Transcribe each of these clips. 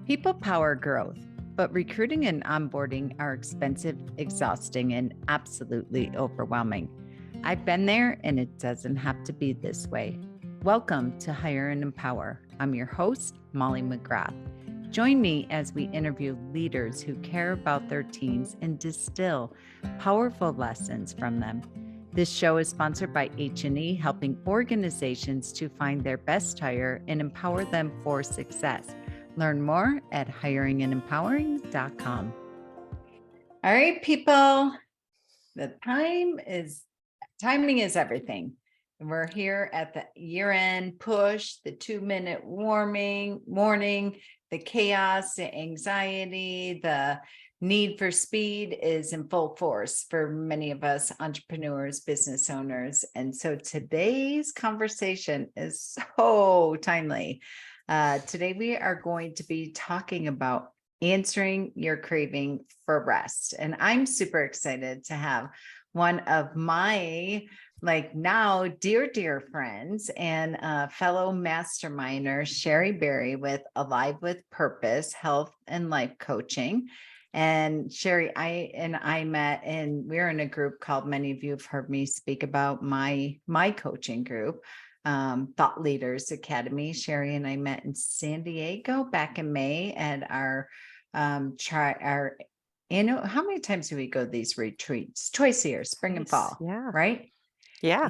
People power growth, but recruiting and onboarding are expensive, exhausting, and absolutely overwhelming. I've been there, and it doesn't have to be this way. Welcome to Hire and Empower. I'm your host, Molly McGrath. Join me as we interview leaders who care about their teams and distill powerful lessons from them. This show is sponsored by H&E, helping organizations to find their best hire and empower them for success. Learn more at hiringandempowering.com. All right, people. The timing is everything. We're here at the year-end push, the 2-minute warning, the chaos, the anxiety, the need for speed is in full force for many of us entrepreneurs, business owners. And so today's conversation is so timely. Today, we are going to be talking about answering your craving for rest. And I'm super excited to have one of my now dear friends and fellow masterminder, Shari Biery with Alive with Purpose, Health and Life Coaching. And Shari, I met, and we're in a group called, many of you have heard me speak about my coaching group, Thought Leaders Academy. Shari and I met in San Diego back in May at our how many times do we go to these retreats? Twice a year, spring and fall, Yeah. right? Yeah.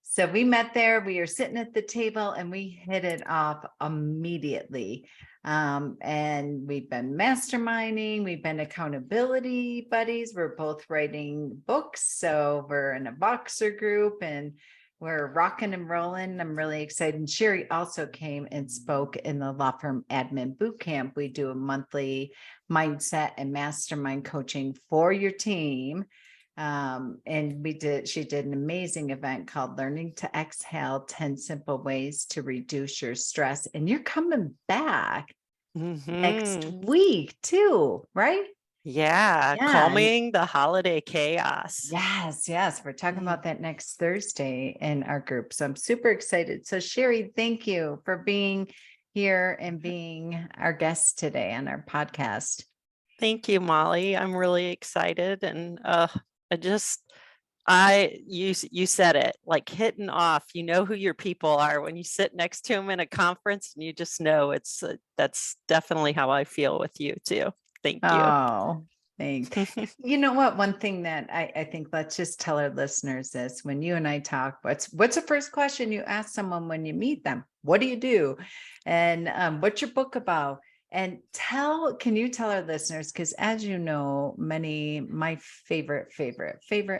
So we met there, we were sitting at the table and we hit it off immediately. And we've been masterminding, we've been accountability buddies. We're both writing books. So we're in a boxer group and we're rocking and rolling. I'm really excited. And Shari also came and spoke in the law firm admin boot camp. We do a monthly mindset and mastermind coaching for your team. And she did an amazing event called Learning to Exhale 10 Simple Ways to Reduce Your Stress. And you're coming back next week too, right? Yeah. Calming the holiday chaos. Yes. We're talking about that next Thursday in our group. So I'm super excited. So Shari, thank you for being here and being our guest today on our podcast. Thank you, Molly. I'm really excited. And you said it, like hitting off, you know who your people are when you sit next to them in a conference, and you just know that's definitely how I feel with you too. Thank you. Oh, thanks. You know what? One thing that I think, let's just tell our listeners this: when you and I talk, what's the first question you ask someone when you meet them? What do you do? And what's your book about? And can you tell our listeners, because as you know, my favorite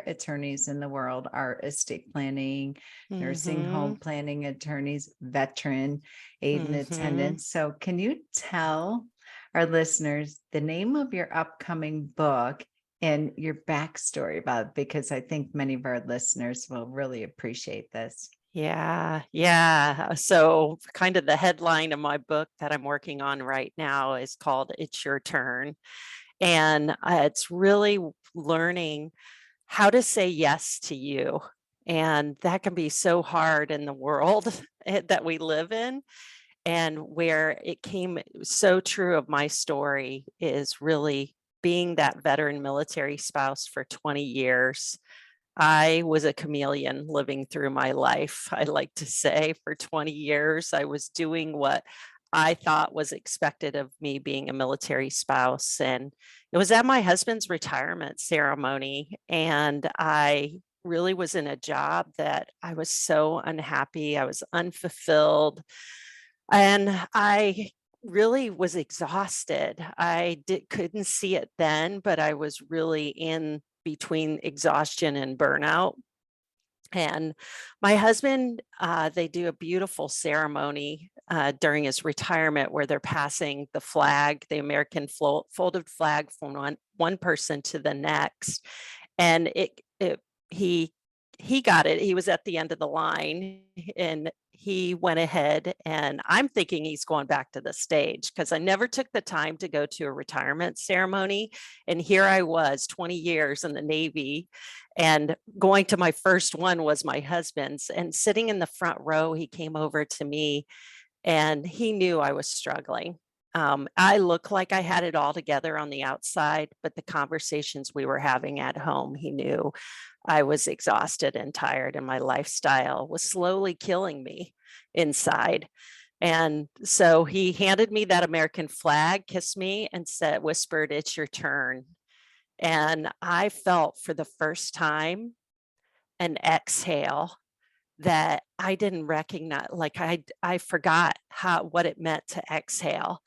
attorneys in the world are estate planning, nursing home planning attorneys, veteran aid and attendants. So can you tell our listeners the name of your upcoming book and your backstory about it? Because I think many of our listeners will really appreciate this. Yeah. So kind of the headline of my book that I'm working on right now is called It's Your Turn. And it's really learning how to say yes to you. And that can be so hard in the world that we live in. And where it came so true of my story is really being that veteran military spouse for 20 years. I was a chameleon living through my life. I like to say for 20 years, I was doing what I thought was expected of me being a military spouse. And it was at my husband's retirement ceremony. And I really was in a job that I was so unhappy. I was unfulfilled. And I really was exhausted. Couldn't see it then, but I was really in between exhaustion and burnout. And my husband, they do a beautiful ceremony during his retirement where they're passing the flag, the American folded flag, from one person to the next. And he got it. He was at the end of the line and he went ahead, and I'm thinking he's going back to the stage because I never took the time to go to a retirement ceremony. And here I was 20 years in the Navy, and going to my first one was my husband's, and sitting in the front row, he came over to me and he knew I was struggling. I look like I had it all together on the outside, but the conversations we were having at home, he knew I was exhausted and tired, and my lifestyle was slowly killing me inside. And so he handed me that American flag, kissed me, and said, whispered, "It's your turn." And I felt for the first time an exhale that I didn't recognize. Like I forgot what it meant to exhale.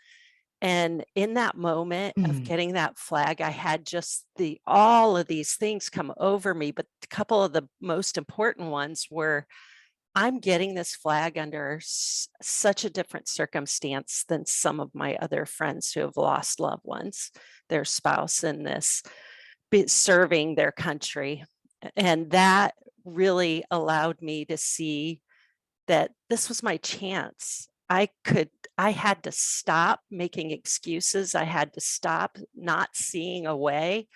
And in that moment of Mm, getting that flag, I had just all of these things come over me. But a couple of the most important ones were, I'm getting this flag under such a different circumstance than some of my other friends who have lost loved ones, their spouse in this, serving their country. And that really allowed me to see that this was my chance. I had to stop making excuses. I had to stop not seeing a way.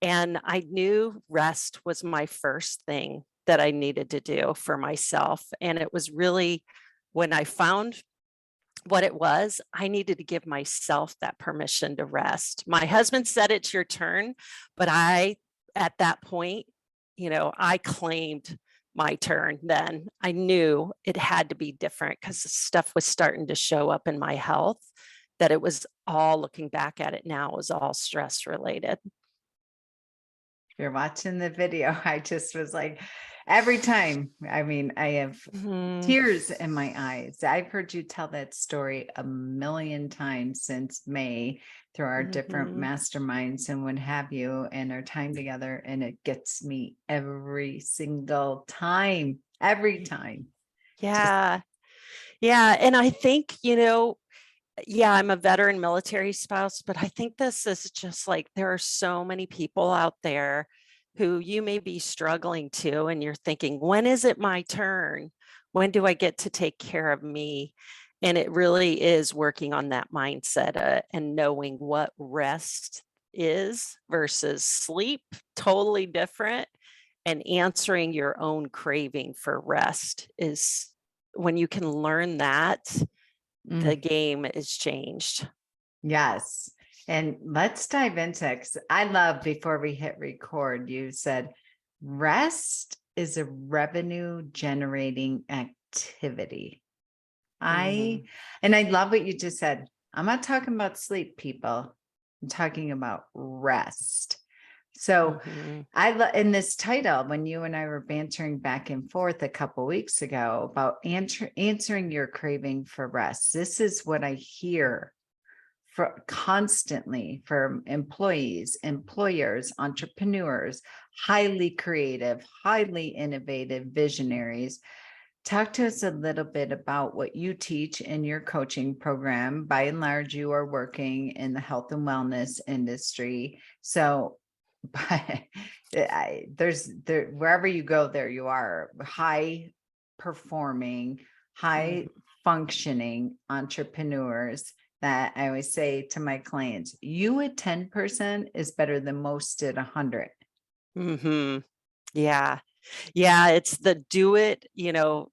And I knew rest was my first thing that I needed to do for myself. And it was really when I found what it was, I needed to give myself that permission to rest. My husband said, "It's your turn." But at that point, I claimed my turn then. I knew it had to be different because stuff was starting to show up in my health, that it was all, looking back at it now, was all stress related. if you're watching the video, I just was like, every time, I mean, I have Mhm, tears in my eyes. I've heard you tell that story a million times since May through our different mhm. masterminds and what have you, and our time together. And it gets me every single time, every time. Just, Yeah. Yeah. And I think, yeah, I'm a veteran military spouse, but I think this is just like, there are so many people out there who you may be struggling to, and you're thinking, when is it my turn? When do I get to take care of me? And it really is working on that mindset, and knowing what rest is versus sleep, totally different. And answering your own craving for rest is, when you can learn that, the mm, game is changed. yes. And let's dive into it, 'cause I love, before we hit record, you said rest is a revenue generating activity. I Mhm, and I love what you just said. I'm not talking about sleep, people. I'm talking about rest. So mhm, in this title, when you and I were bantering back and forth a couple weeks ago about answering your craving for rest, this is what I hear for constantly from employees, employers, entrepreneurs, highly creative, highly innovative visionaries. Talk to us a little bit about what you teach in your coaching program. By and large, you are working in the health and wellness industry. So, but wherever you go, there you are, high performing, high mhm, functioning entrepreneurs that I always say to my clients, you at 10% is better than most at 100. mhm. Yeah. Yeah, it's the do it,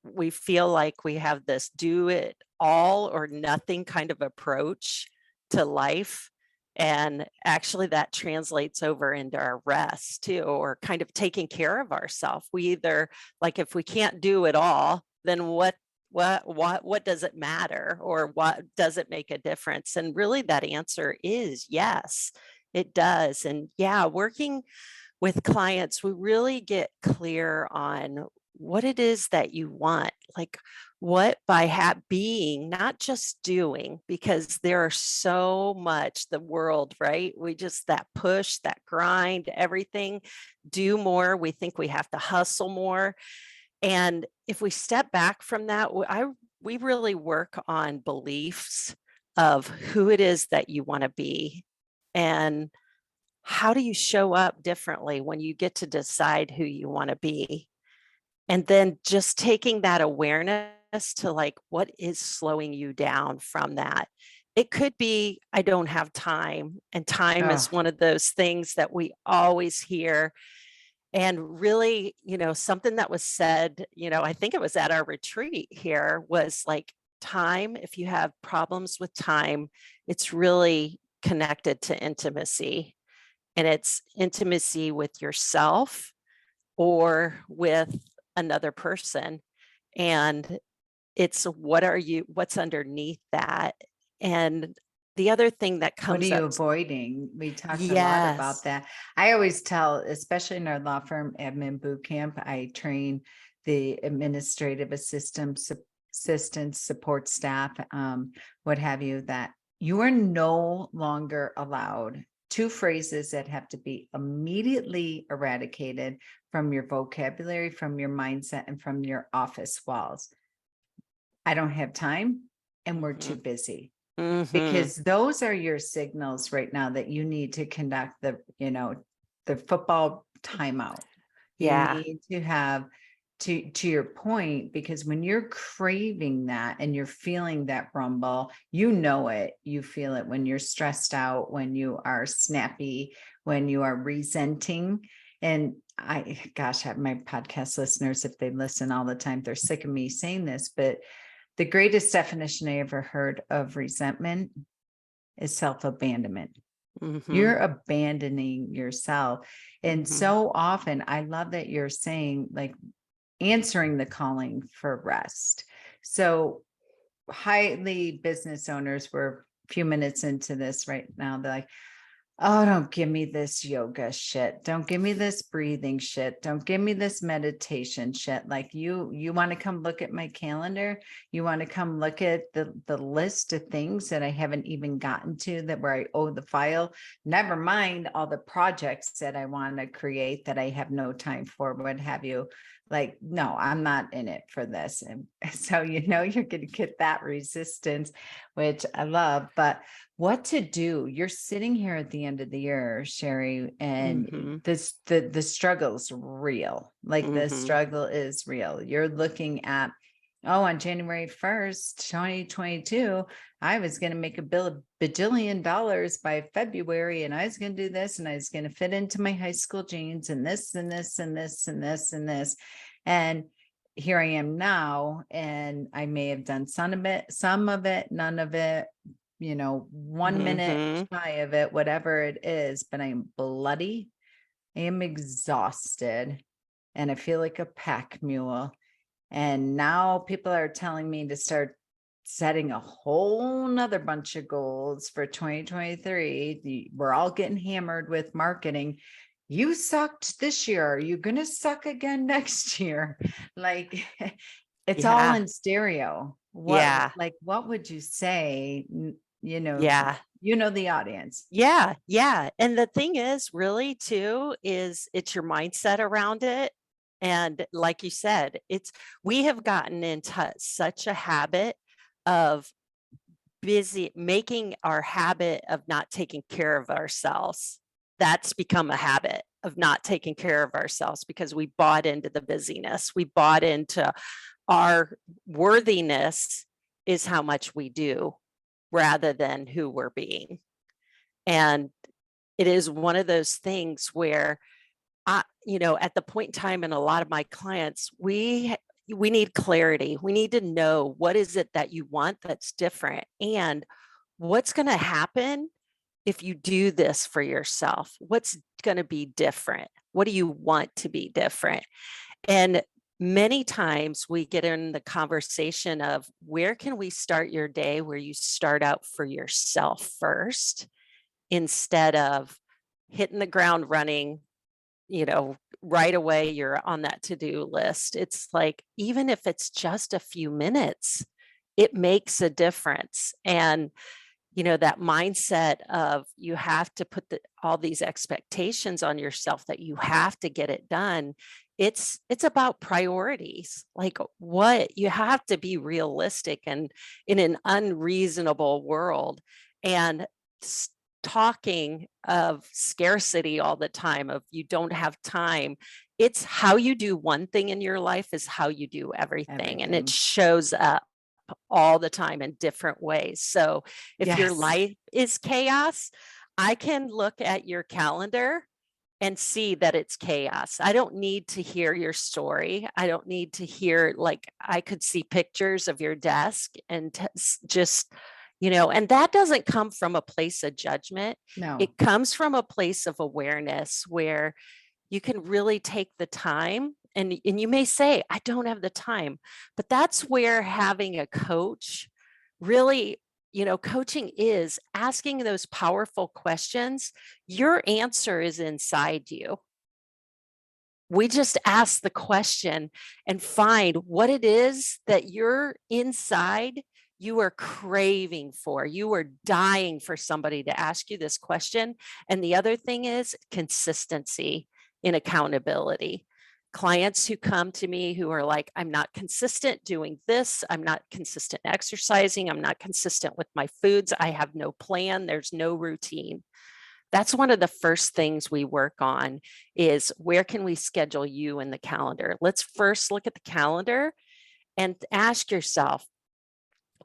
we feel like we have this do it all or nothing kind of approach to life. And actually that translates over into our rest too, or kind of taking care of ourselves. We either, like, if we can't do it all, then what does it matter, or what does it make a difference? And really that answer is yes, it does. And yeah, working with clients, we really get clear on what it is that you want, like what by being, not just doing, because there are so much the world, right? We just, that push, that grind, everything, do more. We think we have to hustle more. And if we step back from that, we really work on beliefs of who it is that you want to be. And how do you show up differently when you get to decide who you want to be? And then just taking that awareness to, like, what is slowing you down from that? It could be, I don't have time. And time is Oh, one of those things that we always hear. And really, something that was said, I think it was at our retreat here, was like, time, if you have problems with time, it's really connected to intimacy, and it's intimacy with yourself or with another person. And it's what's underneath that. And the other thing that What are comes you up, avoiding? We talked a lot about yes. that. I always tell, especially in our law firm admin boot camp, I train the administrative assistants, support staff, what have you, that you are no longer allowed two phrases that have to be immediately eradicated from your vocabulary, from your mindset, and from your office walls. I don't have time and we're too busy. Because those are your signals right now that you need to conduct the football timeout. You Yeah. need to have, to your point, because when you're craving that and you're feeling that rumble, you know it, you feel it when you're stressed out, when you are snappy, when you are resenting. And gosh, my podcast listeners, if they listen all the time, they're sick of me saying this, but the greatest definition I ever heard of resentment is self-abandonment. You're abandoning yourself. And so often, I love that you're saying, like, answering the calling for rest. So highly business owners, we're a few minutes into this right now. They're like, oh, don't give me this yoga shit. Don't give me this breathing shit. Don't give me this meditation shit. Like, you want to come look at my calendar. You want to come look at the list of things that I haven't even gotten to, that where I owe the file. Never mind all the projects that I want to create that I have no time for, what have you. Like, no, I'm not in it for this. And so, you're going to get that resistance, which I love. But what to do? You're sitting here at the end of the year, Shari, and the struggle's real. Like, the struggle is real. You're looking at, oh, on January 1st, 2022, I was going to make bajillion dollars by February, and I was going to do this, and I was going to fit into my high school jeans, and this, and this, and this, and this, and this. And here I am now, and I may have done some of it, none of it, 1 minute shy of it, whatever it is, but I'm bloody. I am exhausted, and I feel like a pack mule. And now people are telling me to start setting a whole nother bunch of goals for 2023. We're all getting hammered with marketing. You sucked this year. Are you going to suck again next year? Like, it's all in stereo. Yeah. What would you say? Yeah. The audience. Yeah. Yeah. And the thing is, really, too, is it's your mindset around it. And like you said, we have gotten into such a habit of making our habit of not taking care of ourselves. That's become a habit of not taking care of ourselves because we bought into the busyness. We bought into our worthiness is how much we do rather than who we're being. And it is one of those things where at the point in time, in a lot of my clients, we need clarity. We need to know, what is it that you want that's different, and what's going to happen if you do this for yourself. What's going to be different? What do you want to be different? And many times we get in the conversation of, where can we start your day where you start out for yourself first, instead of hitting the ground running, right away you're on that to-do list. It's like, even if it's just a few minutes, it makes a difference. And that mindset of, you have to put all these expectations on yourself that you have to get it done. It's about priorities. Like, what you have to be realistic, and in an unreasonable world. And talking of scarcity all the time, of you don't have time, it's how you do one thing in your life is how you do everything. And it shows up all the time in different ways. So if your life is chaos, I can look at your calendar and see that it's chaos. I don't need to hear your story. I don't need to hear, I could see pictures of your desk and just and that doesn't come from a place of judgment. No, It comes from a place of awareness where you can really take the time, and you may say, I don't have the time, but that's where having a coach really, coaching is asking those powerful questions. Your answer is inside you. We just ask the question and find what it is that you're inside, you are craving for. You are dying for somebody to ask you this question. And the other thing is consistency in accountability. Clients who come to me who are like, I'm not consistent doing this, I'm not consistent exercising, I'm not consistent with my foods, I have no plan, there's no routine. That's one of the first things we work on is where can we schedule you in the calendar? Let's first look at the calendar and ask yourself,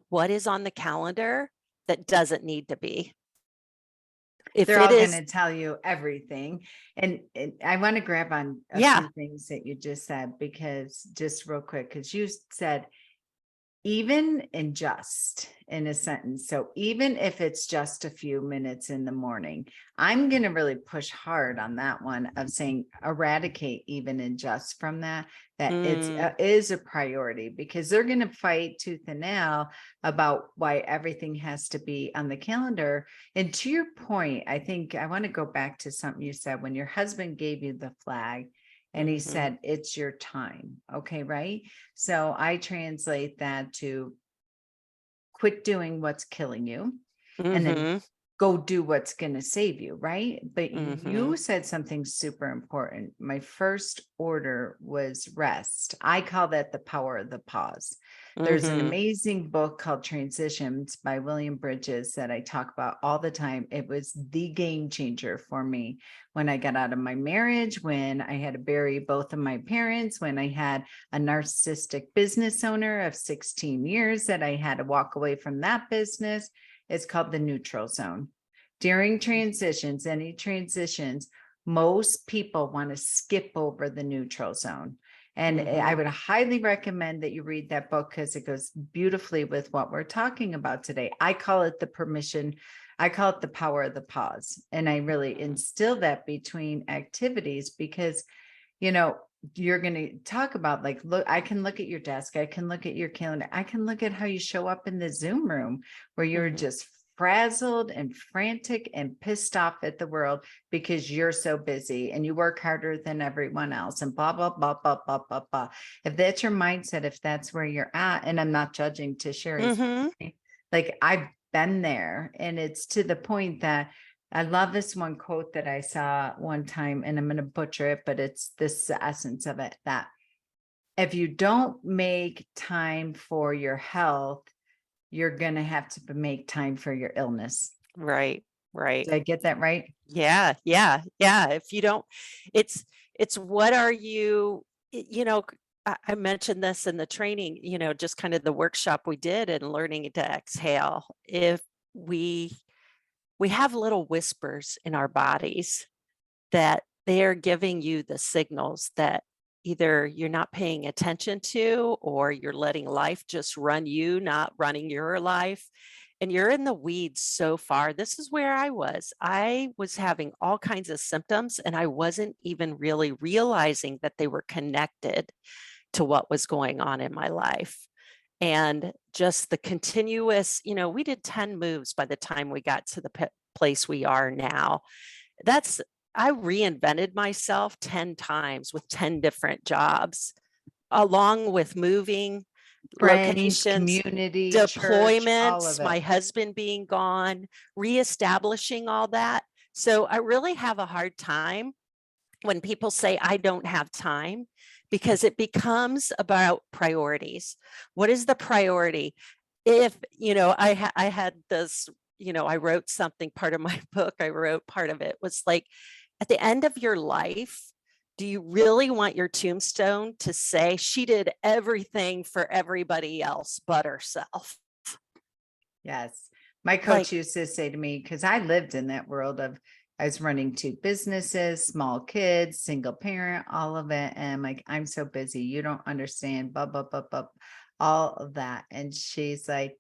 what is on the calendar that doesn't need to be? If they're it all going is, to tell you everything. And I want to grab on a yeah, few things that you just said, because just real quick, because you said even and just in a sentence. So even if it's just a few minutes in the morning, I'm going to really push hard on that one of saying eradicate even and just from that it's is a priority, because they're going to fight tooth and nail about why everything has to be on the calendar. And to your point, I think I want to go back to something you said when your husband gave you the flag and he said, it's your time. Okay, right? So I translate that to quit doing what's killing you and then go do what's going to save you, right? But you said something super important. My first order was rest. I call that the power of the pause. There's an amazing book called Transitions by William Bridges that I talk about all the time. It was the game changer for me when I got out of my marriage, when I had to bury both of my parents, when I had a narcissistic business owner of 16 years that I had to walk away from that business. It's called the neutral zone. During transitions, any transitions, most people want to skip over the neutral zone. And I would highly recommend that you read that book because it goes beautifully with what we're talking about today. I call it the power of the pause. And I really instill that between activities because, you're going to talk about look, I can look at your desk. I can look at your calendar. I can look at how you show up in the Zoom room where you're just frazzled and frantic and pissed off at the world because you're so busy and you work harder than everyone else and blah, blah, blah, blah, blah, blah, blah. If that's your mindset, if that's where you're at, and I'm not judging to Shari's point, like I've been there, and it's to the point that I love this one quote that I saw one time, and I'm going to butcher it, but it's this the essence of it, that if you don't make time for your health, you're going to have to make time for your illness. Right. Did I get that right? Yeah. If you don't, it's what are you, I mentioned this in the training, just kind of the workshop we did and learning to exhale. If we have little whispers in our bodies that they're giving you the signals that either you're not paying attention to or you're letting life just run you, not running your life. And you're in the weeds so far. This is where I was. I was having all kinds of symptoms and I wasn't even really realizing that they were connected to what was going on in my life. And just the continuous, we did 10 moves by the time we got to the place we are now. I reinvented myself 10 times with 10 different jobs, along with moving, Friends, locations, community, church, all of deployments, my it. husband being gone, reestablishing all that. So I really have a hard time when people say I don't have time, because it becomes about priorities. What is the priority? If, I had this, I wrote something, part of my book, I wrote part of it was like, at the end of your life, do you really want your tombstone to say she did everything for everybody else but herself? Yes. My coach used to say to me, because I lived in that world of, I was running 2 businesses, small kids, single parent, all of it. And I'm like, I'm so busy. You don't understand, blah, blah, blah, blah, all of that. And she's like,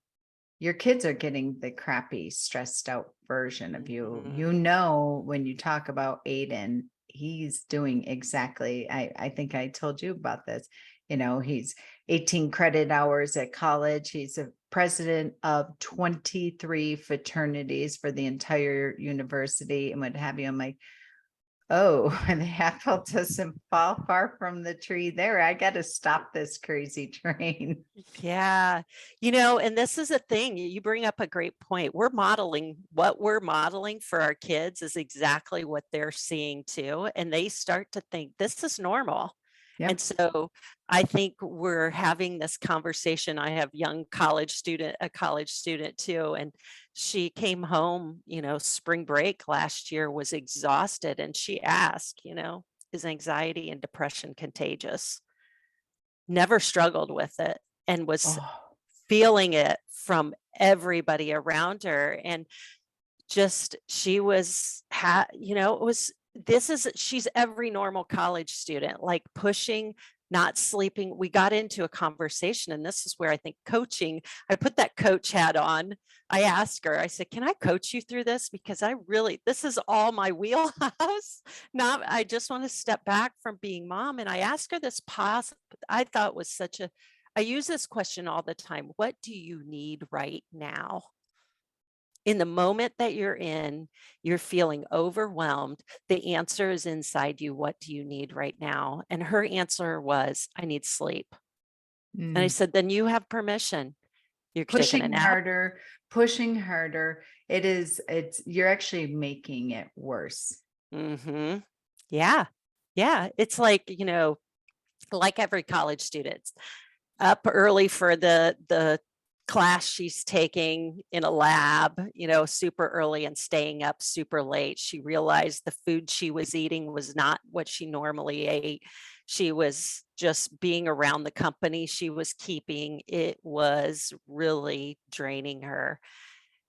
your kids are getting the crappy, stressed out version of you. Mhm. You know, when you talk about Aiden, he's doing exactly, I think I told you about this. You know, he's 18 credit hours at college. He's a president of 23 fraternities for the entire university and what have you. I'm like, oh, the apple doesn't fall far from the tree there. I got to stop this crazy train. Yeah. And this is a thing. You bring up a great point. What we're modeling for our kids is exactly what they're seeing too. And they start to think this is normal. And Yep. so I think we're having this conversation. I have a college student too, and she came home, spring break last year, was exhausted. And she asked, is anxiety and depression contagious? Never struggled with it and was Oh, feeling it from everybody around her. And just she was it was this is she's every normal college student, like pushing, not sleeping. We got into a conversation, and this is where I think coaching, I put that coach hat on. I asked her, I said, can I coach you through this? Because this is all my wheelhouse. Not, I just want to step back from being mom. And I asked her this I thought was I use this question all the time. What do you need right now? In the moment that you're feeling overwhelmed, the answer is inside you. What do you need right now? And her answer was, I need sleep. And I mm. said, then you have permission. You're taking a Pushing nap. harder, pushing harder. You're actually making it worse. Hmm. Yeah. Yeah. It's like every college student, up early for the class she's taking in a lab, super early, and staying up super late. She realized the food she was eating was not what she normally ate. She was just being around the company she was keeping. It was really draining her.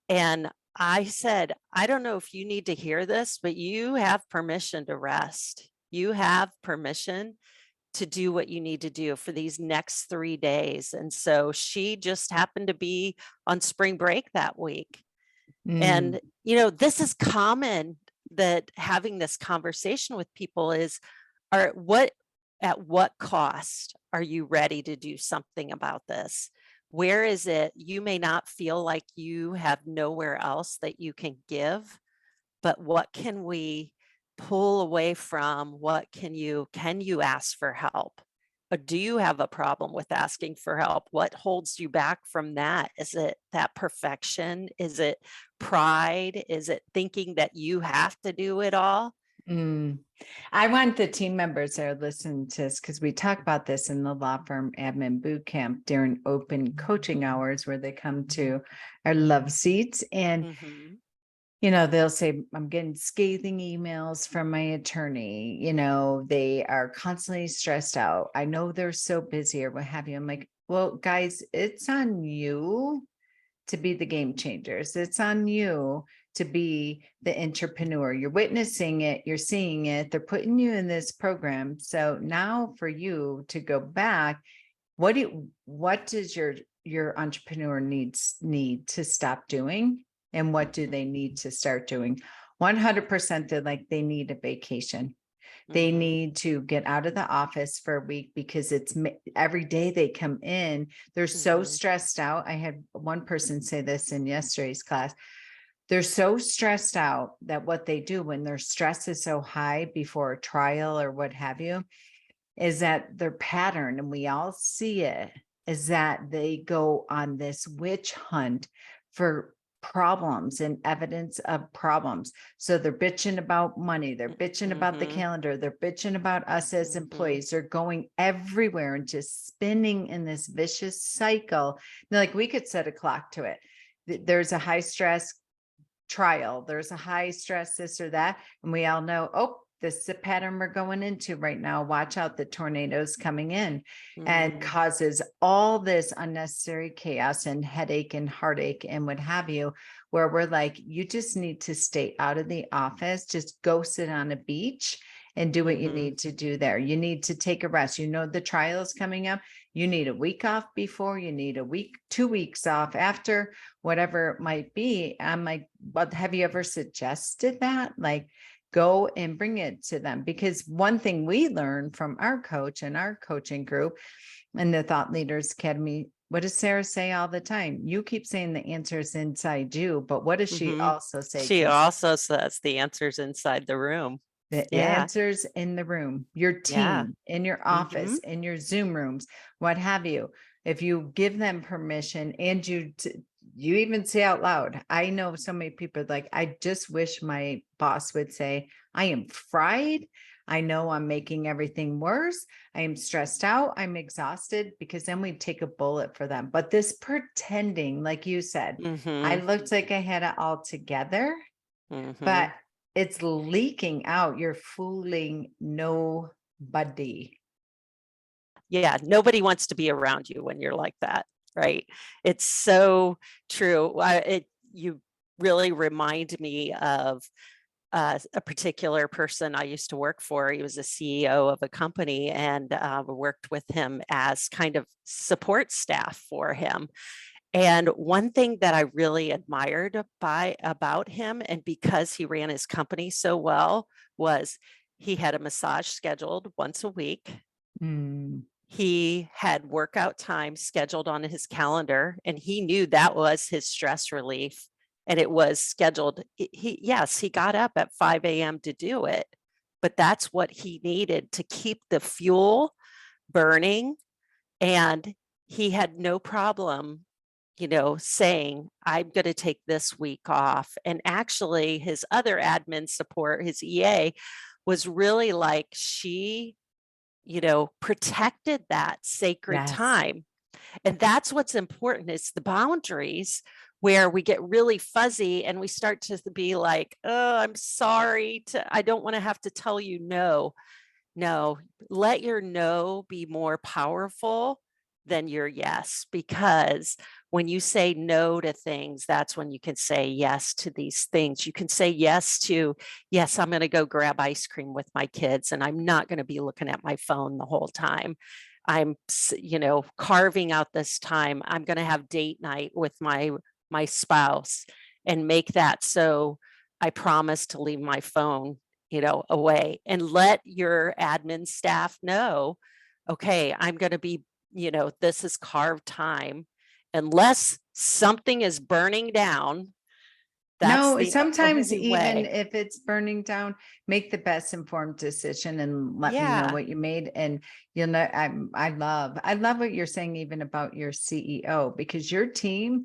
And I said, I don't know if you need to hear this, but you have permission to rest. You have permission to do what you need to do for these next 3 days. And so she just happened to be on spring break that week. Mm, And, this is common, that having this conversation with people is, are what at what cost are you ready to do something about this? Where is it? You may not feel like you have nowhere else that you can give, but what can we pull away from? Can you ask for help? Or do you have a problem with asking for help? What holds you back from that? Is it that perfection? Is it pride? Is it thinking that you have to do it all? mm. I want the team members that are listening to this, because we talk about this in the law firm admin boot camp during open coaching hours where they come to our love seats and Mhm. they'll say, I'm getting scathing emails from my attorney. They are constantly stressed out. I know they're so busy or what have you. I'm like, well, guys, it's on you to be the game changers. It's on you to be the entrepreneur. You're witnessing it, you're seeing it, they're putting you in this program. So now for you to go back, what does your entrepreneur need to stop doing? And what do they need to start doing? 100% they're like, they need a vacation. They Mhm. need to get out of the office for a week because every day they come in, they're so Mhm. stressed out. I had one person say this in yesterday's class. They're so stressed out that what they do when their stress is so high before a trial or what have you, is that their pattern, and we all see it, is that they go on this witch hunt for problems and evidence of problems. So they're bitching about money, they're bitching about the Mhm. calendar, they're bitching about us as Mhm. employees, they're going everywhere and just spinning in this vicious cycle. Like, we could set a clock to it. There's a high stress trial, there's a high stress this or that, and we all know, oh, this is a pattern we're going into right now. Watch out, the tornadoes coming in, and Mhm. causes all this unnecessary chaos and headache and heartache and what have you, where we're like, you just need to stay out of the office, just go sit on a beach and do what you Mhm. need to do there. You need to take a rest. The trial is coming up. You need a week off before, you need a week, 2 weeks off after, whatever it might be. I'm like, but have you ever suggested that? Like, go and bring it to them. Because one thing we learned from our coach and our coaching group and the Thought Leaders Academy, what does Sarah say all the time? You keep saying the answer is inside you, but what does she also say? She also says the answer's inside the room. The Yeah. answers in the room, your Yeah. team, in your office, in your Zoom rooms, what have you. If you give them permission and you even say out loud, I know so many people like, I just wish my boss would say, I am fried. I know I'm making everything worse. I am stressed out. I'm exhausted, because then we take a bullet for them. But this pretending, like you said, I looked like I had it all together, but it's leaking out. You're fooling nobody. Yeah, nobody wants to be around you when you're like that, right? It's so true. You really remind me of a particular person I used to work for. He was a CEO of a company, and worked with him as kind of support staff for him. And one thing that I really admired about him, and because he ran his company so well, was he had a massage scheduled once a week. He had workout time scheduled on his calendar, and he knew that was his stress relief, and it was scheduled. He got up at 5 a.m. to do it, but that's what he needed to keep the fuel burning. And he had no problem, saying, I'm going to take this week off. And actually, his other admin support, his EA, was really like, she protected that sacred time. And that's what's important, is the boundaries, where we get really fuzzy and we start to be like, oh, I'm sorry, I don't want to have to tell you no. No, let your no be more powerful than your yes, because when you say no to things, that's when you can say yes to these things. You can say yes to, yes, I'm going to go grab ice cream with my kids, and I'm not going to be looking at my phone the whole time. I'm, carving out this time. I'm going to have date night with my spouse, and make that so I promise to leave my phone away, and let your admin staff know, okay, I'm going to be, this is carved time, unless something is burning down. That's No, the sometimes only even way. if it's burning down, make the best informed decision and let me know Yeah. what you made. And you'll know, I love what you're saying, even about your CEO, because your team,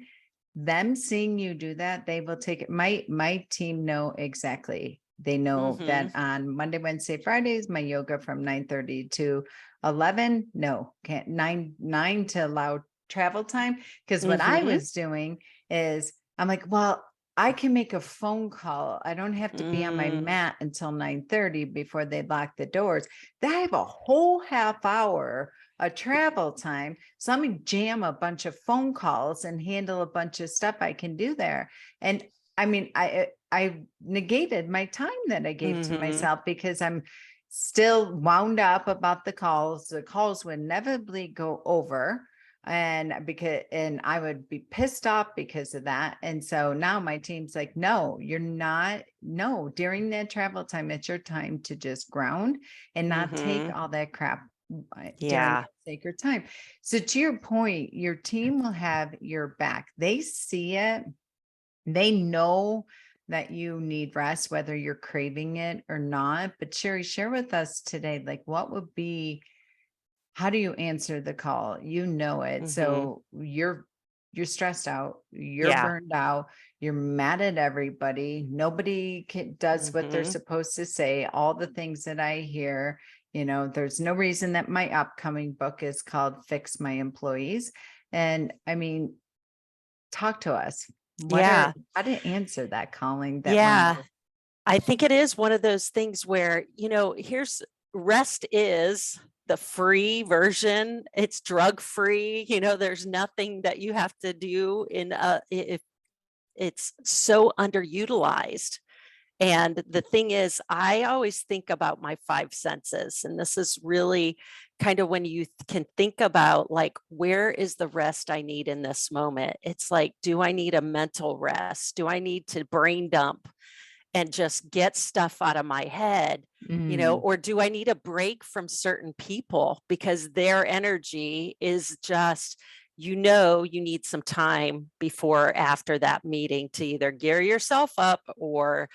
them seeing you do that, they will take it. My team know exactly. They know that on Monday, Wednesday, Fridays, my yoga from 9:30 to 11. No, can't 9 to allow travel time. Because what I was doing is, I'm like, well, I can make a phone call. I don't have to be on my mat until 9:30 before they lock the doors. I have a whole half hour of travel time. So I'm gonna jam a bunch of phone calls and handle a bunch of stuff I can do there. And I mean, I negated my time that I gave to myself, because I'm still wound up about the calls. The calls would inevitably go over, and I would be pissed off because of that. And so now my team's like, no, you're not. No, during that travel time, it's your time to just ground and not take all that crap during Yeah. that sacred time. So to your point, your team will have your back. They see it. They know that you need rest, whether you're craving it or not. But Shari, share with us today, like, what would be, how do you answer the call? You know it. So you're stressed out, you're Yeah. burned out, you're mad at everybody. Nobody does what they're supposed to say. All the things that I hear, there's no reason that my upcoming book is called Fix My Employees. And I mean, talk to us. Yeah. How to answer that calling that Yeah. we're I think it is one of those things where, here's, rest is the free version. It's drug free. There's nothing that you have to do if it's so underutilized. And the thing is, I always think about my five senses, and this is really kind of when you can think about like, where is the rest I need in this moment? It's like, do I need a mental rest? Do I need to brain dump and just get stuff out of my head? Mm, Or do I need a break from certain people because their energy is just, you need some time before or after that meeting to either gear yourself up or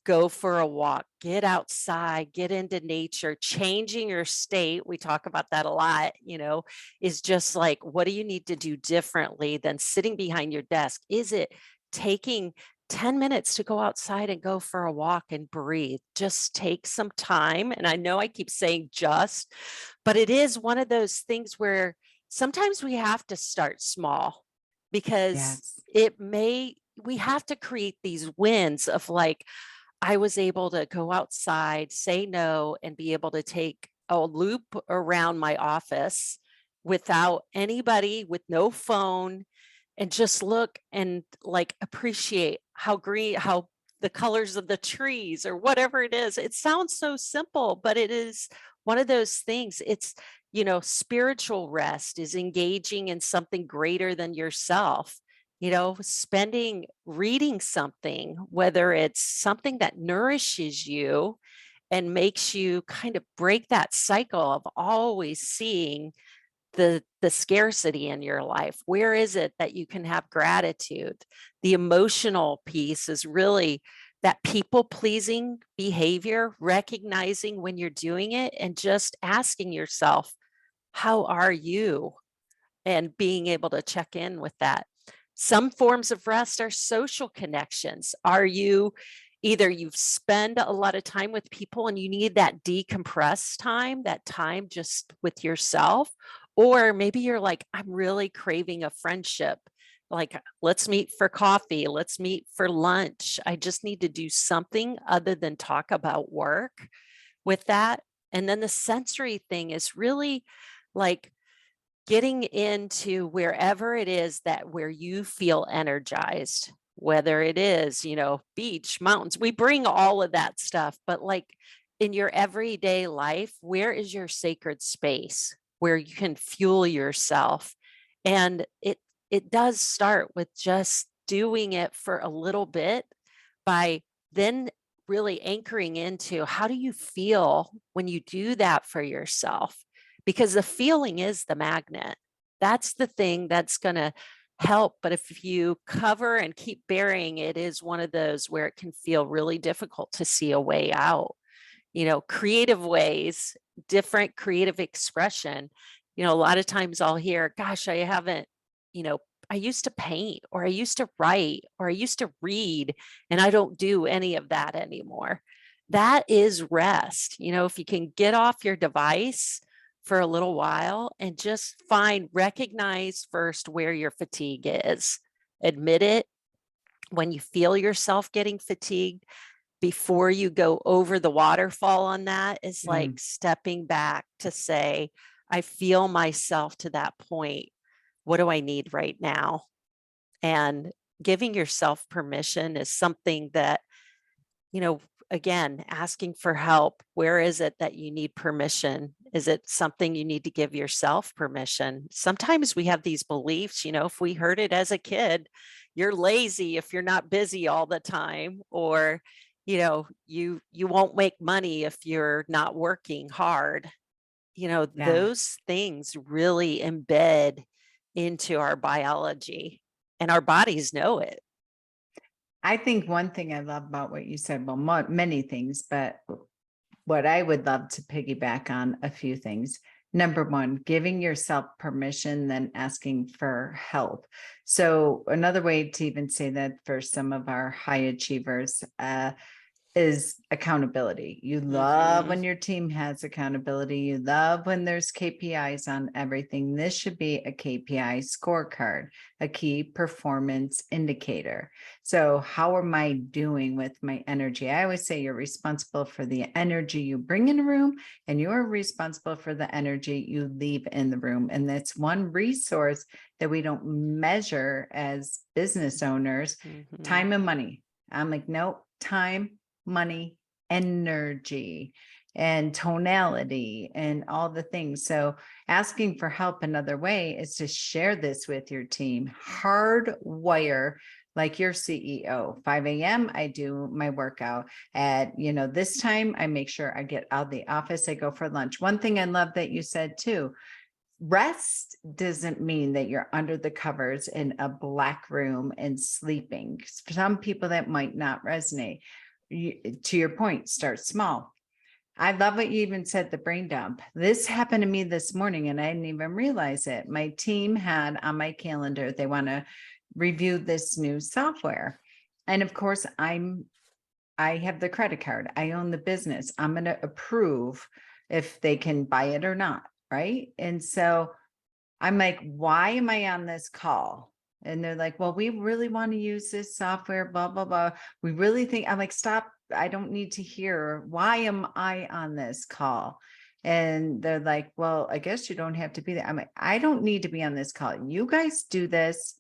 go for a walk, get outside, get into nature, changing your state. We talk about that a lot, is just like, what do you need to do differently than sitting behind your desk? Is it taking 10 minutes to go outside and go for a walk and breathe? Just take some time. And I know I keep saying just, but it is one of those things where sometimes we have to start small because yes. we have to create these wins of like, I was able to go outside, say no, and be able to take a loop around my office without anybody, with no phone, and just look and like appreciate how green, how the colors of the trees or whatever it is. It sounds so simple, but it is one of those things. It's, spiritual rest is engaging in something greater than yourself, spending reading something, whether it's something that nourishes you and makes you kind of break that cycle of always seeing the scarcity in your life. Where is it that you can have gratitude? The emotional piece is really that people pleasing behavior, recognizing when you're doing it and just asking yourself, how are you? And being able to check in with that. Some forms of rest are social connections. Are you either you've spent a lot of time with people and you need that decompress time, that time just with yourself, or maybe you're like, I'm really craving a friendship. Like, let's meet for coffee, let's meet for lunch. I just need to do something other than talk about work with that. And then the sensory thing is really like getting into wherever it is that where you feel energized, whether it is, beach, mountains, we bring all of that stuff, but like in your everyday life, where is your sacred space where you can fuel yourself? And it does start with just doing it for a little bit by then really anchoring into how do you feel when you do that for yourself? Because the feeling is the magnet. That's the thing that's going to help. But if you cover and keep burying it, is one of those where it can feel really difficult to see a way out. Creative ways, different creative expression. A lot of times I'll hear, gosh, I haven't, you know, I used to paint or I used to write or I used to read, and I don't do any of that anymore. That is rest. If you can get off your device for a little while and just recognize first where your fatigue is, admit it when you feel yourself getting fatigued before you go over the waterfall on that is like Mm, stepping back to say, I feel myself to that point. What do I need right now? And giving yourself permission is something that, you know, again, asking for help. Where is it that you need permission? Is it something you need to give yourself permission? Sometimes we have these beliefs, if we heard it as a kid, you're lazy if you're not busy all the time, or, you won't make money if you're not working hard. yeah. Those things really embed into our biology and our bodies know it. I think one thing I love about what you said, well, many things, but what I would love to piggyback on a few things. Number one, giving yourself permission, then asking for help. So another way to even say that for some of our high achievers, is accountability. You love Mhm. when your team has accountability. You love when there's KPIs on everything. This should be a KPI scorecard, a key performance indicator. So, how am I doing with my energy? I always say you're responsible for the energy you bring in a room, and you're responsible for the energy you leave in the room. And that's one resource that we don't measure as business owners: Mhm. time and money. I'm like, nope, time, money, energy. and tonality and all the things. So asking for help another way is to share this with your team. Hardwire, like your CEO, 5 a.m. I do my workout at, this time I make sure I get out of the office. I go for lunch. One thing I love that you said too, rest doesn't mean that you're under the covers in a black room and sleeping. For some people that might not resonate. To your point, start small. I love what you even said, the brain dump. This happened to me this morning and I didn't even realize it. My team had on my calendar, they want to review this new software. And of course, I have the credit card. I own the business. I'm going to approve if they can buy it or not. Right. And so I'm like, why am I on this call? And they're like, well, we really want to use this software, blah, blah, blah. We really think, I'm like, stop. I don't need to hear, why am I on this call? And they're like, well, I guess you don't have to be there. I'm like, I don't need to be on this call. You guys do this.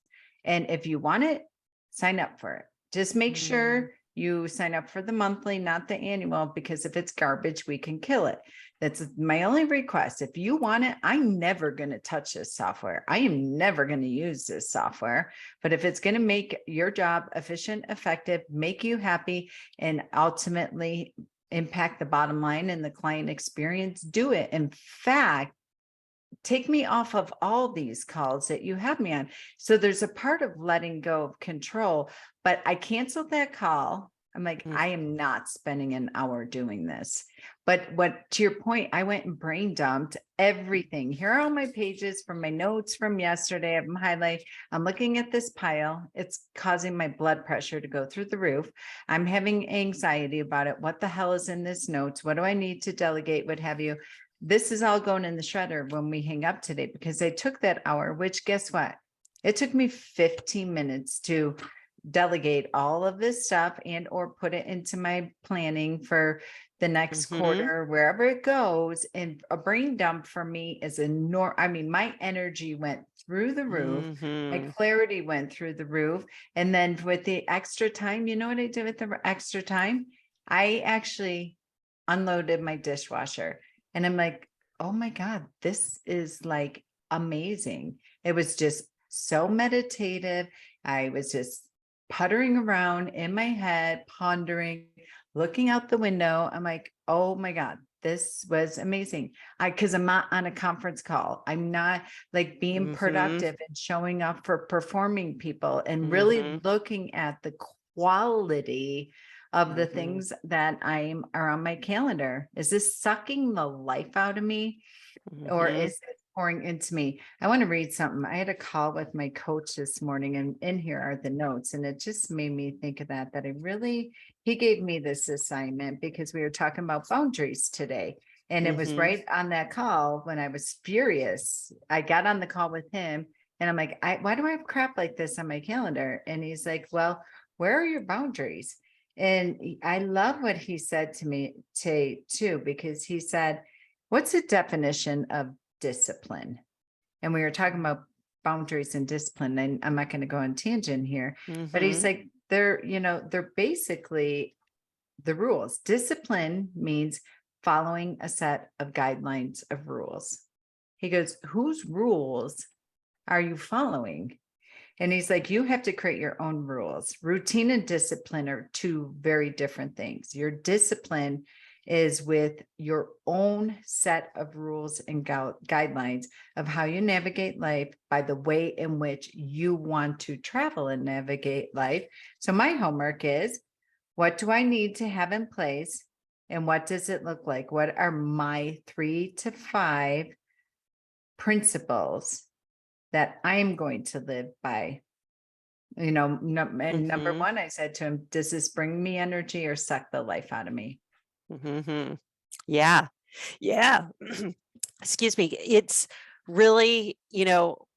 And if you want it, sign up for it. Just make sure you sign up for the monthly, not the annual, because if it's garbage, we can kill it. That's my only request. If you want it, I'm never going to touch this software. I am never going to use this software. But if it's going to make your job efficient, effective, make you happy, and ultimately impact the bottom line and the client experience, do it. In fact, take me off of all these calls that you have me on. So there's a part of letting go of control, but I canceled that call. I'm like, I am not spending an hour doing this. But to your point, I went and brain dumped everything. Here are all my pages from my notes from yesterday. I have them highlighted. I'm looking at this pile. It's causing my blood pressure to go through the roof. I'm having anxiety about it. What the hell is in this notes? What do I need to delegate? What have you? This is all going in the shredder when we hang up today, because I took that hour, which guess what? It took me 15 minutes to delegate all of this stuff and or put it into my planning for the next quarter, wherever it goes. And a brain dump for me is I mean, my energy went through the roof. My clarity went through the roof. And then with the extra time, you know what I did with the extra time? I actually unloaded my dishwasher. And I'm like, oh my God, this is like amazing. It was just so meditative. I was just puttering around in my head, pondering, looking out the window. I'm like, oh my God, this was amazing. Because I'm not on a conference call. I'm not like being productive and showing up for performing people and really looking at the quality of the things that are on my calendar. Is this sucking the life out of me, or is it pouring into me? I want to read something. I had a call with my coach this morning, and in here are the notes, and it just made me think of that he gave me this assignment because we were talking about boundaries today. And it was right on that call when I was furious. I got on the call with him and I'm like, why do I have crap like this on my calendar? And he's like, well, where are your boundaries? And I love what he said to me too, because he said, what's the definition of discipline? And we were talking about boundaries and discipline, and I'm not going to go on tangent here, but he's like, they're basically the rules. Discipline means following a set of guidelines of rules. He goes, whose rules are you following? And he's like, you have to create your own rules. Routine and discipline are two very different things. Your discipline is with your own set of rules and guidelines of how you navigate life by the way in which you want to travel and navigate life. So my homework is, what do I need to have in place? And what does it look like? What are my 3 to 5 principles that I'm going to live by? And number one, I said to him, does this bring me energy or suck the life out of me? Yeah. Yeah. Excuse me. It's really,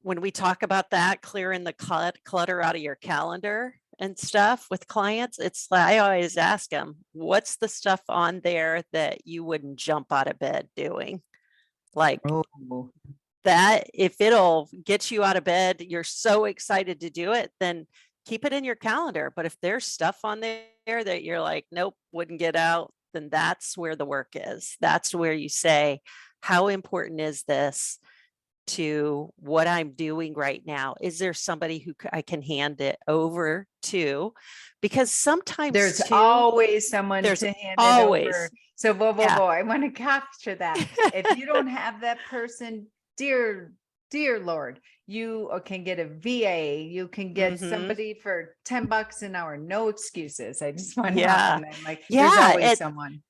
when we talk about that, clearing the clutter out of your calendar and stuff with clients, it's like, I always ask them, what's the stuff on there that you wouldn't jump out of bed doing? Like that, if it'll get you out of bed, you're so excited to do it, then keep it in your calendar. But if there's stuff on there that you're like, nope, wouldn't get out, then that's where the work is. That's where you say, how important is this to what I'm doing right now? Is there somebody who I can hand it over to? Because sometimes There's too, always someone there's to hand it over. always, So, yeah. I want to capture that. If you don't have that person, dear Lord, you can get a VA, you can get somebody for $10 an hour, no excuses. I just want to help Yeah. them. I'm like, there's Yeah. always someone.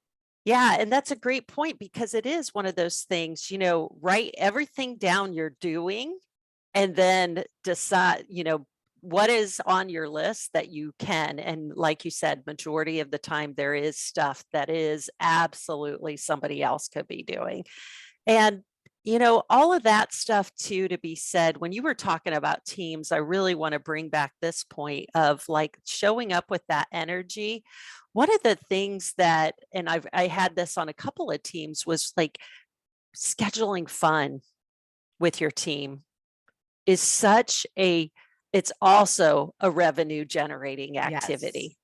Yeah, and that's a great point because it is one of those things, write everything down you're doing and then decide, what is on your list that you can. And like you said, majority of the time there is stuff that is absolutely somebody else could be doing. And all of that stuff too, to be said, when you were talking about teams, I really want to bring back this point of like showing up with that energy. One of the things that, and I had this on a couple of teams, was like scheduling fun with your team is it's also a revenue generating Yes. activity.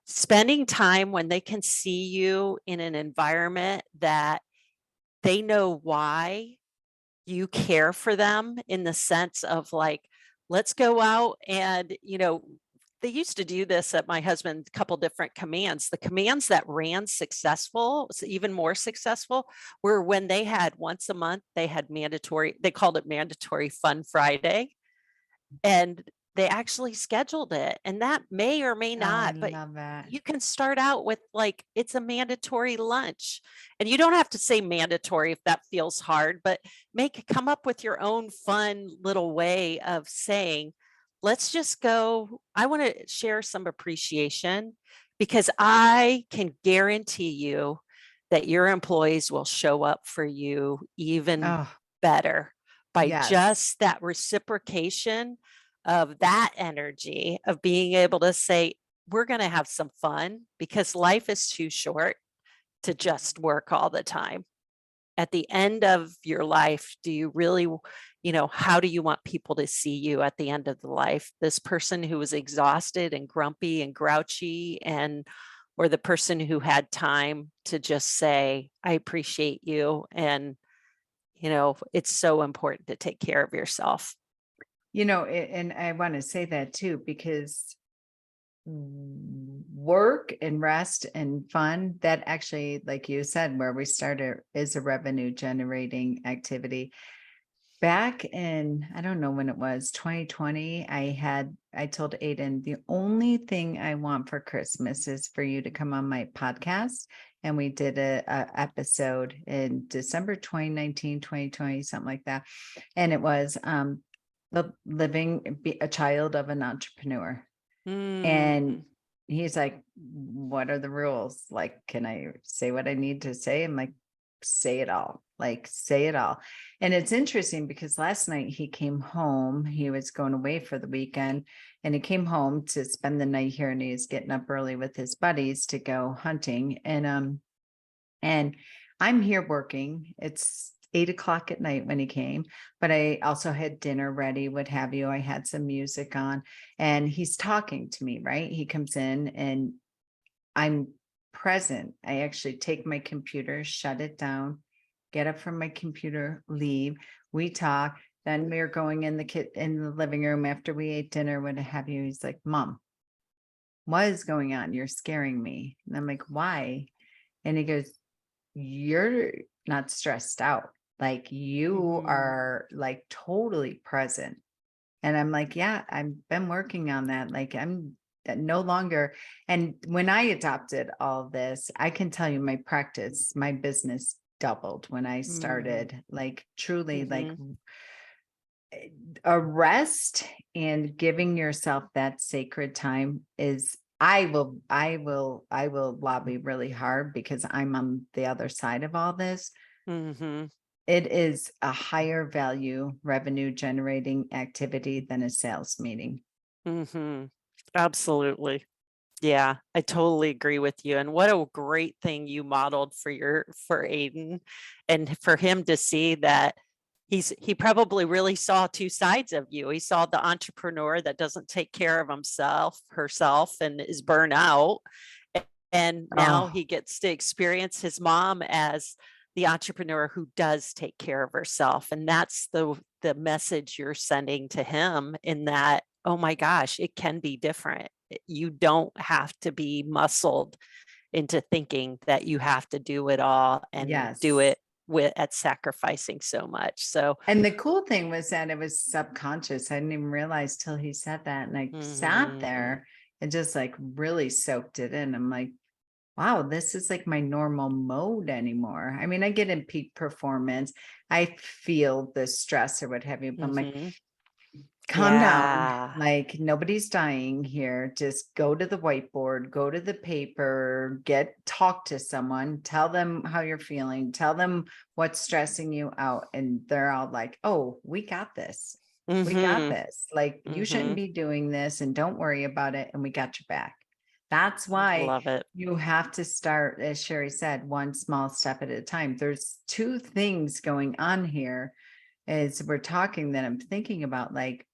Spending time when they can see you in an environment that they know why you care for them, in the sense of like, let's go out and, they used to do this at my husband, a couple different commands. The commands that ran successful, even more successful, were when they had once a month, they called it mandatory fun Friday. And they actually scheduled it. And that may or may Oh, I not, but love that. you can start out with like, it's a mandatory lunch. And you don't have to say mandatory if that feels hard, but come up with your own fun little way of saying, let's just go. I want to share some appreciation because I can guarantee you that your employees will show up for you even Oh, better by yes. just that reciprocation of that energy of being able to say, we're going to have some fun because life is too short to just work all the time. At the end of your life, do you really, how do you want people to see you at the end of the life? This person who was exhausted and grumpy and grouchy, or the person who had time to just say, I appreciate you. And, it's so important to take care of yourself. And I want to say that too, because work and rest and fun, that actually, like you said, where we started, is a revenue generating activity. Back in, I don't know when it was, 2020, I told Aiden, the only thing I want for Christmas is for you to come on my podcast. And we did a episode in December 2019, 2020, something like that. And it was a child of an entrepreneur. And he's like, what are the rules? Like, can I say what I need to say? I'm like, say it all. Like, say it all. And it's interesting because last night he came home. He was going away for the weekend and he came home to spend the night here, and he's getting up early with his buddies to go hunting. And I'm here working. It's 8 o'clock at night when he came, but I also had dinner ready, what have you. I had some music on and he's talking to me, right? He comes in and I'm present. I actually take my computer, shut it down, get up from my computer, leave. We talk. Then we're going in the living room after we ate dinner, what have you. He's like, Mom, what is going on? You're scaring me. And I'm like, why? And he goes, you're not stressed out. Like you are like totally present. And I'm like, yeah, I've been working on that. Like I'm no longer. And when I adopted all this, I can tell you my business doubled when I started, like truly like a rest and giving yourself that sacred time is, I will lobby really hard because I'm on the other side of all this. It is a higher value revenue generating activity than a sales meeting. Absolutely. Yeah, I totally agree with you. And what a great thing you modeled for Aiden, and for him to see that he probably really saw two sides of you. He saw the entrepreneur that doesn't take care of herself and is burnt out. And now Oh, he gets to experience his mom as the entrepreneur who does take care of herself. And that's the message you're sending to him, in that, oh my gosh, it can be different. You don't have to be muscled into thinking that you have to do it all and do yes. it with at sacrificing so much. So And the cool thing was that it was subconscious. I didn't even realize till he said that. And I sat mhm, there and just like really soaked it in. I'm like, wow, this is like my normal mode anymore. I mean, I get in peak performance. I feel the stress or what have you, but I'm like, mhm. calm down. Yeah. Like nobody's dying here. Just go to the whiteboard, go to the paper, talk to someone, tell them how you're feeling, tell them what's stressing you out. And they're all like, oh, we got this. We got Mhm, this. Like you shouldn't mhm. be doing this and don't worry about it. And we got your back. That's why Love it. you have to start, as Sherry said, one small step at a time. There's two things going on here as we're talking that I'm thinking about. Like,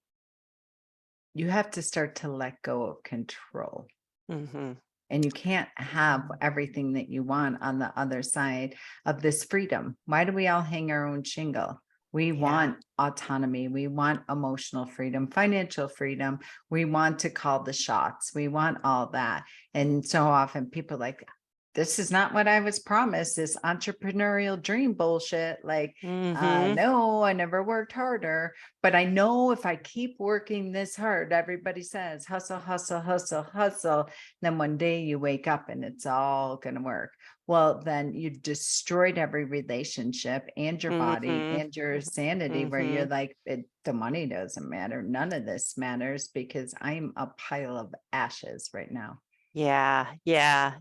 you have to start to let go of control. Mhm. And you can't have everything that you want on the other side of this freedom. Why do we all hang our own shingle? We Yeah. want autonomy. We want emotional freedom, financial freedom. We want to call the shots. We want all that. And so often people are like, this is not what I was promised, this entrepreneurial dream bullshit. Like, Mhm. no, I never worked harder, but I know if I keep working this hard, everybody says hustle, hustle, hustle, hustle. Then one day you wake up and it's all going to work. Well, then you've destroyed every relationship and your body Mhm. and your sanity, where you're Mhm. like, the money doesn't matter. None of this matters because I'm a pile of ashes right now. Yeah, yeah.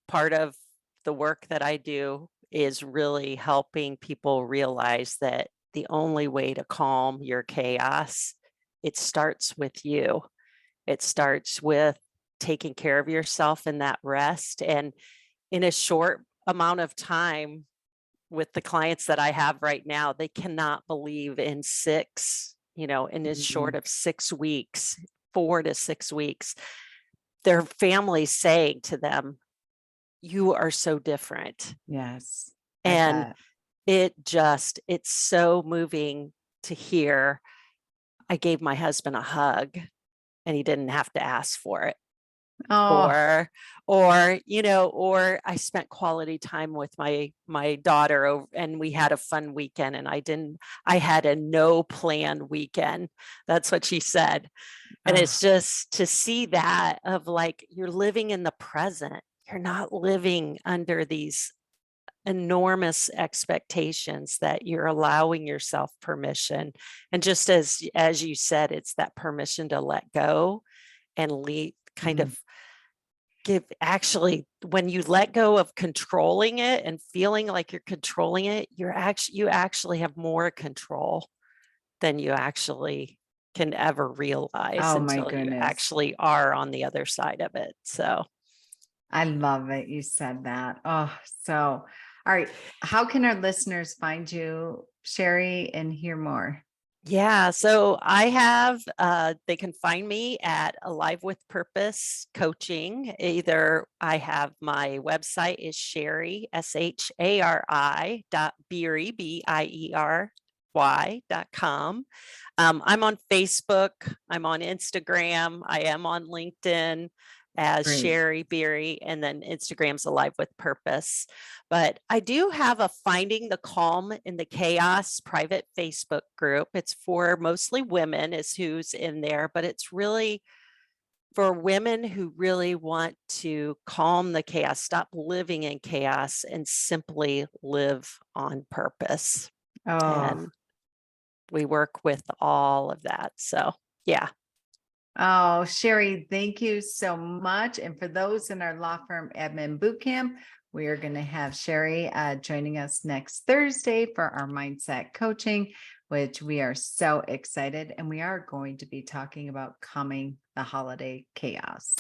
Part of the work that I do is really helping people realize that the only way to calm your chaos, it starts with you. It starts with taking care of yourself in that rest. And in a short amount of time, with the clients that I have right now, they cannot believe in in as short Mhm. of 6 weeks, 4 to 6 weeks, their families saying to them, "You are so different." Yes, I And bet. it's so moving to hear. I gave my husband a hug and he didn't have to ask for it. Oh, Or I spent quality time with my daughter and we had a fun weekend, and I had a no plan weekend. That's what she said. And oh, it's just to see that, of like, you're living in the present. You're not living under these enormous expectations, that you're allowing yourself permission. And just as you said, it's that permission to let go and lead, kind mm, of give, actually, when you let go of controlling it and feeling like you're controlling it, you actually have more control than you actually can ever realize, oh my until you goodness. actually are on the other side of it. So, I love it. You said that. Oh, so, all right. How can our listeners find you, Sherry, and hear more? yeah, so they can find me at Alive with Purpose Coaching. Either I have my website is Shari, SHARI Biery, BIERY.com. I'm on Facebook, I'm on Instagram, I am on LinkedIn as Great. Shari Biery, and then Instagram's Alive with Purpose. But I do have a Finding the Calm in the Chaos private Facebook group. It's for mostly women, is who's in there, but it's really for women who really want to calm the chaos, stop living in chaos, and simply live on purpose. Oh, And we work with all of that. So, yeah. oh, Sherry, thank you so much. And for those in our law firm admin boot camp, we are going to have Sherry joining us next Thursday for our mindset coaching, which we are so excited. And we are going to be talking about calming the holiday chaos.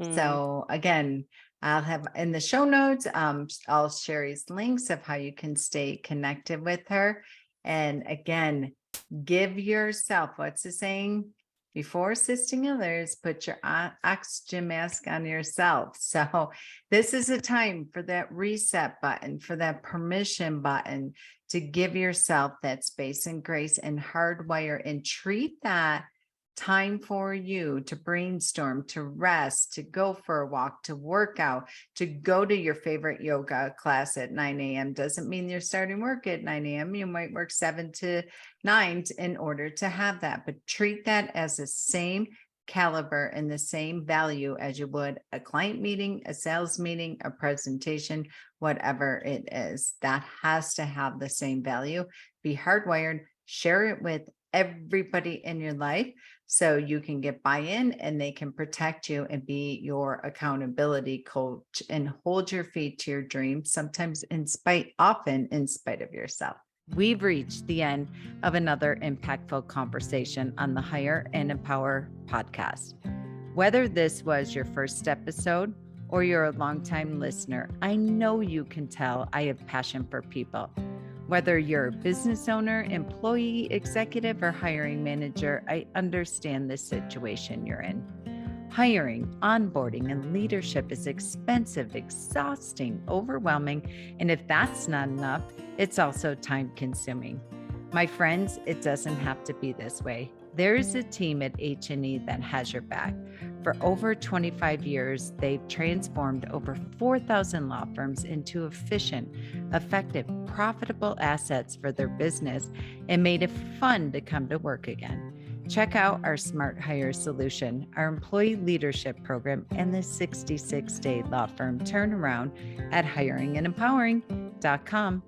Mm, So again, I'll have in the show notes all Sherry's links of how you can stay connected with her. And again, give yourself, what's the saying? Before assisting others, put your oxygen mask on yourself. So this is a time for that reset button, for that permission button to give yourself that space and grace and hardwire and treat that time for you to brainstorm, to rest, to go for a walk, to work out, to go to your favorite yoga class at 9 a.m. Doesn't mean you're starting work at 9 a.m. You might work 7 to 9 in order to have that, but treat that as the same caliber and the same value as you would a client meeting, a sales meeting, a presentation, whatever it is. That has to have the same value. Be hardwired, share it with everybody in your life so you can get buy-in and they can protect you and be your accountability coach and hold your feet to your dreams, sometimes often in spite of yourself. We've reached the end of another impactful conversation on the Hire and Empower podcast. Whether this was your first episode or you're a longtime listener, I know you can tell I have passion for people. Whether you're a business owner, employee, executive, or hiring manager, I understand the situation you're in. Hiring, onboarding, and leadership is expensive, exhausting, overwhelming, and if that's not enough, it's also time-consuming. My friends, it doesn't have to be this way. There is a team at H&E that has your back. For over 25 years, they've transformed over 4,000 law firms into efficient, effective, profitable assets for their business and made it fun to come to work again. Check out our Smart Hire solution, our employee leadership program, and the 66-day law firm turnaround at hiringandempowering.com.